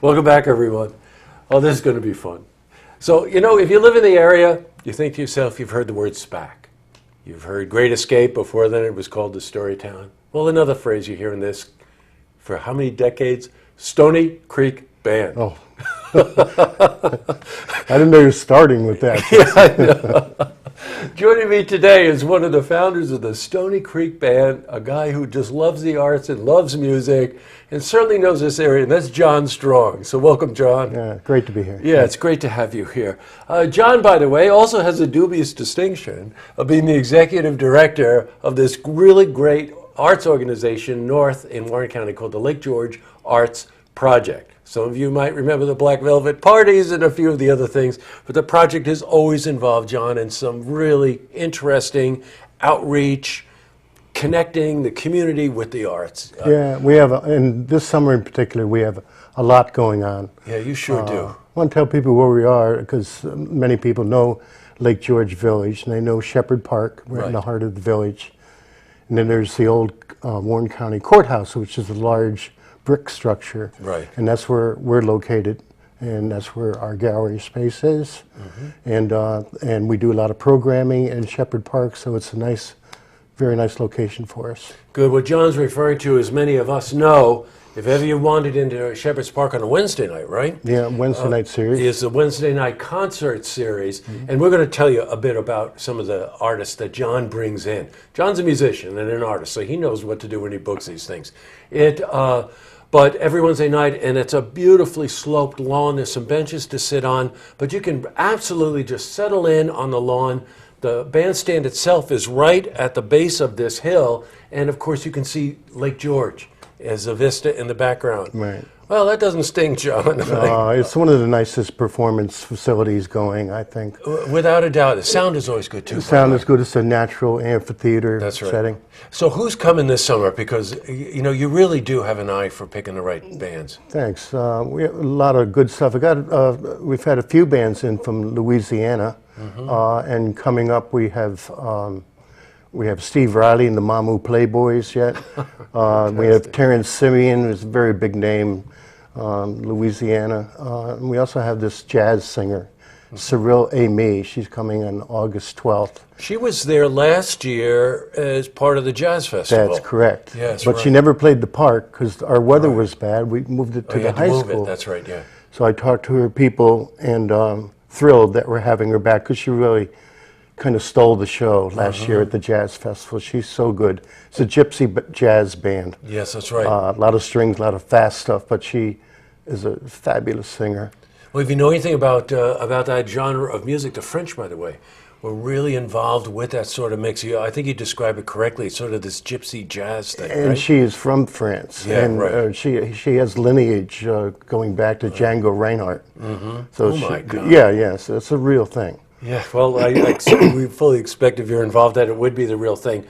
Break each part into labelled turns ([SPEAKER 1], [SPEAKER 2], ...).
[SPEAKER 1] Welcome back, everyone. Oh, this is going to be fun. So, if you live in the area, you think to yourself, you've heard the word SPAC. You've heard Great Escape. Before then, it was called the Storytown. Well, another phrase you hear in this, for how many decades? Stony Creek Band.
[SPEAKER 2] Oh. I didn't know you were starting with that.
[SPEAKER 1] Yeah, I know. Joining me today is one of the founders of the Stony Creek Band, a guy who just loves the arts and loves music and certainly knows this area, and that's John Strong. So welcome, John.
[SPEAKER 2] Yeah, great to be here.
[SPEAKER 1] Yeah, it's great to have you here. John, by the way, also has a dubious distinction of being the executive director of this really great arts organization north in Warren County called the Lake George Arts Project. Some of you might remember the Black Velvet parties and a few of the other things, but the project has always involved John in some really interesting outreach, connecting the community with the arts.
[SPEAKER 2] Yeah, we have, and this summer in particular, we have a lot going on.
[SPEAKER 1] Yeah, you sure do.
[SPEAKER 2] I want to tell people where we are because many people know Lake George Village and they know Shepherd Park. We're in the heart of the village. And then there's the old Warren County Courthouse, which is a large brick structure.
[SPEAKER 1] Right.
[SPEAKER 2] And that's where we're located. And that's where our gallery space is. And we do a lot of programming in Shepherd Park, so it's a nice, very nice location for us.
[SPEAKER 1] Good. What John's referring to, as many of us know, if ever you wandered into Shepherd's Park on a Wednesday night, right?
[SPEAKER 2] Yeah, Wednesday night series.
[SPEAKER 1] Is the Wednesday night concert series. And we're going to tell you a bit about some of the artists that John brings in. John's a musician and an artist, so he knows what to do when he books these things. But every Wednesday night, and it's a beautifully sloped lawn. There's some benches to sit on, but you can absolutely just settle in on the lawn. The bandstand itself is right at the base of this hill, and of course you can see Lake George as a vista in the background.
[SPEAKER 2] Right.
[SPEAKER 1] Well, that doesn't sting, John.
[SPEAKER 2] It's one of the nicest performance facilities going, I think.
[SPEAKER 1] Without a doubt. The sound is always good, too.
[SPEAKER 2] The sound is good. It's a natural amphitheater setting.
[SPEAKER 1] So who's coming this summer? Because, you really do have an eye for picking the right bands.
[SPEAKER 2] Thanks. We have a lot of good stuff. We've had a few bands in from Louisiana. And coming up, we have Steve Riley and the Mamu Playboys yet. We have Terrence Simeon, who's a very big name, Louisiana. And we also have this jazz singer, Cyril Amy. She's coming on August 12th.
[SPEAKER 1] She was there last year as part of the Jazz Festival.
[SPEAKER 2] That's correct.
[SPEAKER 1] Yes,
[SPEAKER 2] but she never played the park because our weather was bad. We moved it to the high school.
[SPEAKER 1] That's right, yeah.
[SPEAKER 2] So I talked to her people and thrilled that we're having her back because she really kind of stole the show last year at the Jazz Festival. She's so good. It's a gypsy jazz band.
[SPEAKER 1] Yes, that's right.
[SPEAKER 2] A lot of strings, a lot of fast stuff, but she is a fabulous singer.
[SPEAKER 1] Well, if you know anything about that genre of music, the French, by the way, were really involved with that sort of mix. I think you described it correctly. It's sort of this gypsy jazz thing,
[SPEAKER 2] and
[SPEAKER 1] right?
[SPEAKER 2] she is from France.
[SPEAKER 1] Yeah,
[SPEAKER 2] and
[SPEAKER 1] right.
[SPEAKER 2] She has lineage going back to Django Reinhardt.
[SPEAKER 1] So my God.
[SPEAKER 2] Yeah, so it's a real thing.
[SPEAKER 1] Yeah, well, we fully expect if you're involved that it would be the real thing.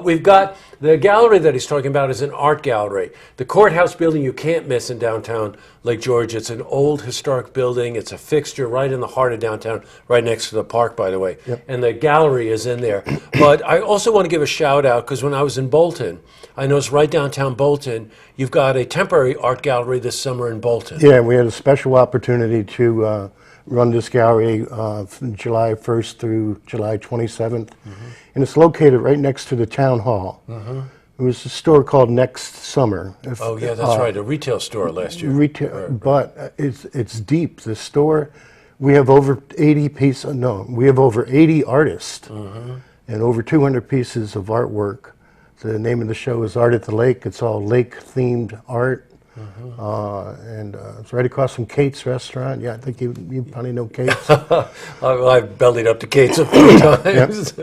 [SPEAKER 1] We've got the gallery that he's talking about is an art gallery. The courthouse building you can't miss in downtown Lake George. It's an old historic building. It's a fixture right in the heart of downtown, right next to the park, by the way.
[SPEAKER 2] Yep.
[SPEAKER 1] And the gallery is in there. But I also want to give a shout out because when I was in Bolton, I noticed right downtown Bolton, you've got a temporary art gallery this summer in Bolton.
[SPEAKER 2] Yeah, we had a special opportunity to run this gallery from July 1st through July 27th. And it's located right next to the town hall. It was a store called Next Summer.
[SPEAKER 1] That's right, a retail store last year.
[SPEAKER 2] But it's deep. The store, we have over 80 pieces, we have over 80 artists and over 200 pieces of artwork. The name of the show is Art at the Lake. It's all lake-themed art. And it's right across from Kate's restaurant. Yeah, I think you probably know Kate's.
[SPEAKER 1] I've bellied up to Kate's a few times,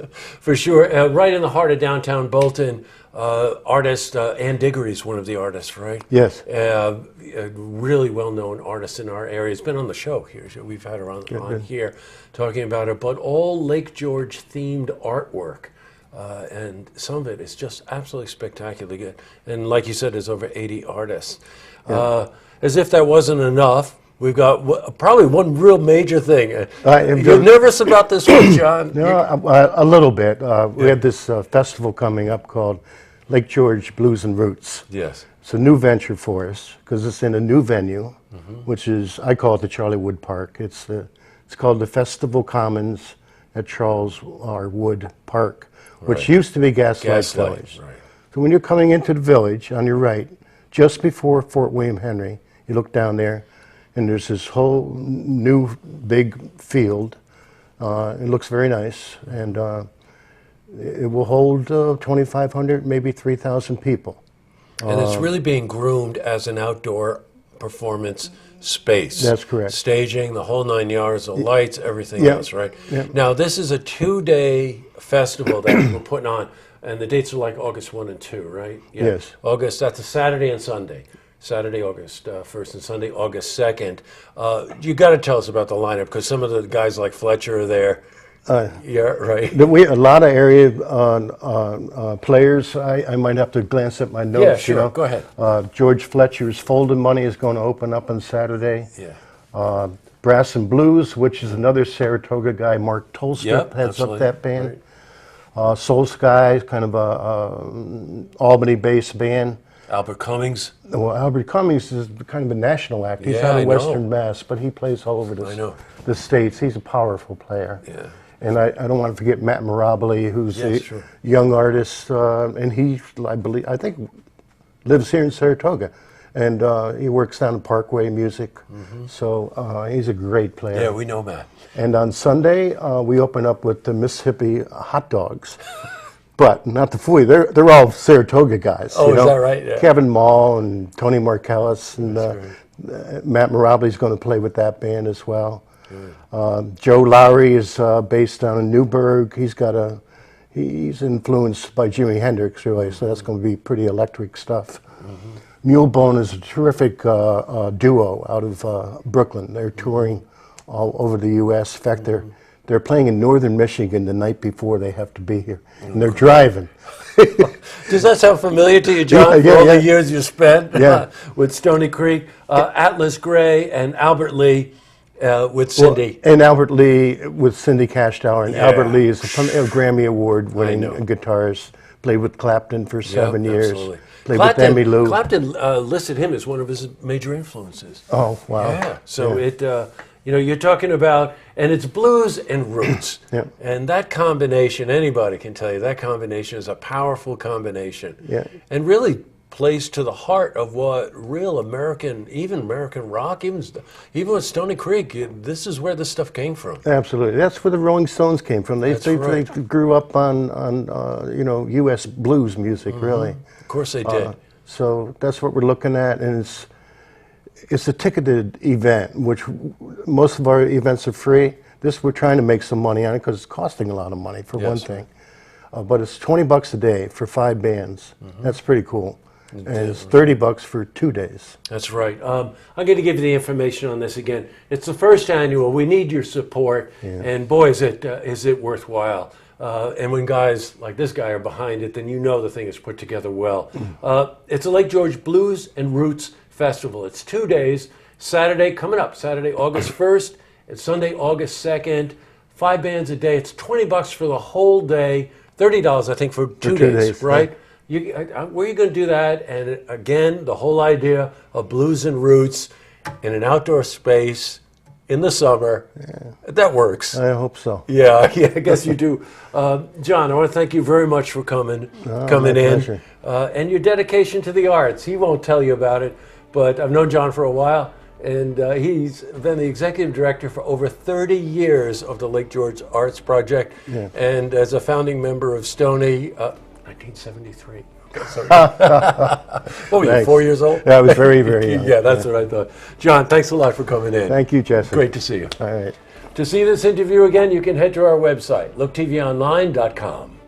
[SPEAKER 1] for sure. Right in the heart of downtown Bolton, artist Ann Diggory's one of the artists, right?
[SPEAKER 2] Yes.
[SPEAKER 1] A really well-known artist in our area. It's been on the show here. We've had her on here talking about it. But all Lake George-themed artwork. And some of it is just absolutely spectacularly good. And like you said, there's over 80 artists. As if that wasn't enough, we've got probably one real major thing. You're nervous about this one, John?
[SPEAKER 2] No, a little bit. We have this festival coming up called Lake George Blues and Roots.
[SPEAKER 1] Yes.
[SPEAKER 2] It's a new venture for us because it's in a new venue. which is, I call it the Charlie Wood Park. It's called the Festival Commons at Charles R. Wood Park, which used to be Gaslight Village.
[SPEAKER 1] Right.
[SPEAKER 2] So when you're coming into the village on your right, just before Fort William Henry, you look down there, and there's this whole new big field. It looks very nice, and it will hold 2,500, maybe 3,000 people.
[SPEAKER 1] And it's really being groomed as an outdoor performance space.
[SPEAKER 2] That's correct.
[SPEAKER 1] Staging, the whole 9 yards, the lights, everything
[SPEAKER 2] Yeah.
[SPEAKER 1] else, right?
[SPEAKER 2] Yeah.
[SPEAKER 1] Now, this is a 2-day festival that we're putting on, and the dates are like August 1 and 2, right? Yeah.
[SPEAKER 2] Yes.
[SPEAKER 1] August, that's a Saturday and Sunday. Saturday, August 1st, and Sunday, August 2nd. You got to tell us about the lineup, because some of the guys like Fletcher are there. Yeah, right.
[SPEAKER 2] A lot of area players. I might have to glance at my notes.
[SPEAKER 1] Yeah, sure.
[SPEAKER 2] You know.
[SPEAKER 1] Go ahead.
[SPEAKER 2] George Fletcher's Folding Money is going to open up on Saturday.
[SPEAKER 1] Yeah.
[SPEAKER 2] Brass and Blues, which is another Saratoga guy, Mark Tolstrup,
[SPEAKER 1] Yep,
[SPEAKER 2] heads up
[SPEAKER 1] absolutely.
[SPEAKER 2] that band. Soul Sky, kind of a Albany-based band.
[SPEAKER 1] Albert Cummings.
[SPEAKER 2] Well, Albert Cummings is kind of a national act. He's
[SPEAKER 1] Yeah,
[SPEAKER 2] out
[SPEAKER 1] I
[SPEAKER 2] of
[SPEAKER 1] know.
[SPEAKER 2] Western Mass, but he plays all over
[SPEAKER 1] I know.
[SPEAKER 2] the States. He's a powerful player.
[SPEAKER 1] Yeah.
[SPEAKER 2] And I don't want to forget Matt Mirabile, who's
[SPEAKER 1] Yes,
[SPEAKER 2] a
[SPEAKER 1] sure.
[SPEAKER 2] young artist, and he, I think, lives here in Saratoga, and he works down at Parkway Music. So he's a great player.
[SPEAKER 1] Yeah, we know Matt.
[SPEAKER 2] And on Sunday, we open up with the Mississippi Hot Dogs. But not to fool you, they're all Saratoga guys.
[SPEAKER 1] Oh,
[SPEAKER 2] you
[SPEAKER 1] is
[SPEAKER 2] know?
[SPEAKER 1] that right? Yeah.
[SPEAKER 2] Kevin Mall and Tony Marcellus, and Matt Mirabile's going to play with that band as well. Joe Lowry is based down in Newburgh. He's influenced by Jimi Hendrix, really, so that's going to be pretty electric stuff. Mulebone is a terrific duo out of Brooklyn. They're touring all over the U.S. In fact, they're playing in northern Michigan the night before they have to be here, and they're driving.
[SPEAKER 1] Does that sound familiar to you, John?
[SPEAKER 2] Yeah,
[SPEAKER 1] for all
[SPEAKER 2] yeah.
[SPEAKER 1] the years you spent
[SPEAKER 2] Yeah.
[SPEAKER 1] with Stony Creek, Atlas Gray, and Albert Lee with Cindy.
[SPEAKER 2] And Albert Lee with Cindy Cashtower, and
[SPEAKER 1] Yeah,
[SPEAKER 2] Albert Lee is a Grammy Award-winning
[SPEAKER 1] know.
[SPEAKER 2] guitarist. Played with Clapton for 7
[SPEAKER 1] Yep,
[SPEAKER 2] years.
[SPEAKER 1] absolutely.
[SPEAKER 2] Played
[SPEAKER 1] Clapton,
[SPEAKER 2] with Emmylou.
[SPEAKER 1] Clapton listed him as one of his major influences.
[SPEAKER 2] Oh wow!
[SPEAKER 1] Yeah. So you're talking about, and it's blues and roots.
[SPEAKER 2] Yeah.
[SPEAKER 1] And that combination, anybody can tell you, that combination is a powerful combination.
[SPEAKER 2] Yeah.
[SPEAKER 1] And really plays to the heart of what real American, even American rock, even with Stony Creek, this is where this stuff came from.
[SPEAKER 2] Absolutely, that's where the Rolling Stones came from. They
[SPEAKER 1] right.
[SPEAKER 2] grew up on U.S. blues music, really.
[SPEAKER 1] Of course they did.
[SPEAKER 2] So that's what we're looking at, and it's a ticketed event, which most of our events are free. This we're trying to make some money on it because it's costing a lot of money for one thing. But it's $20 a day for 5 bands. That's pretty cool. And it's $30 for 2 days.
[SPEAKER 1] That's right. I'm going to give you the information on this again. It's the first annual. We need your support, and boy, is it worthwhile. And when guys like this guy are behind it, then you know the thing is put together well. It's a Lake George Blues and Roots Festival. It's 2 days. Saturday coming up, Saturday, August 1st, and Sunday, August 2nd. 5 bands a day. It's $20 for the whole day. $30, I think, for 2 days, right? Where are you going to do that? And again, the whole idea of blues and roots in an outdoor space in the summer, that works.
[SPEAKER 2] I hope so.
[SPEAKER 1] Yeah, I guess you do. John, I want to thank you very much for coming
[SPEAKER 2] my
[SPEAKER 1] in,
[SPEAKER 2] pleasure.
[SPEAKER 1] And your dedication to the arts. He won't tell you about it, but I've known John for a while, and he's been the executive director for over 30 years of the Lake George Arts Project, and as a founding member of Stony, 1973. Okay, sorry. What were you,
[SPEAKER 2] Thanks.
[SPEAKER 1] 4 years old?
[SPEAKER 2] Yeah, I was very, very young.
[SPEAKER 1] Yeah, that's what I thought. John, thanks a lot for coming in.
[SPEAKER 2] Thank you, Jesse.
[SPEAKER 1] Great to see you.
[SPEAKER 2] All right.
[SPEAKER 1] To see this interview again, you can head to our website, looktvonline.com.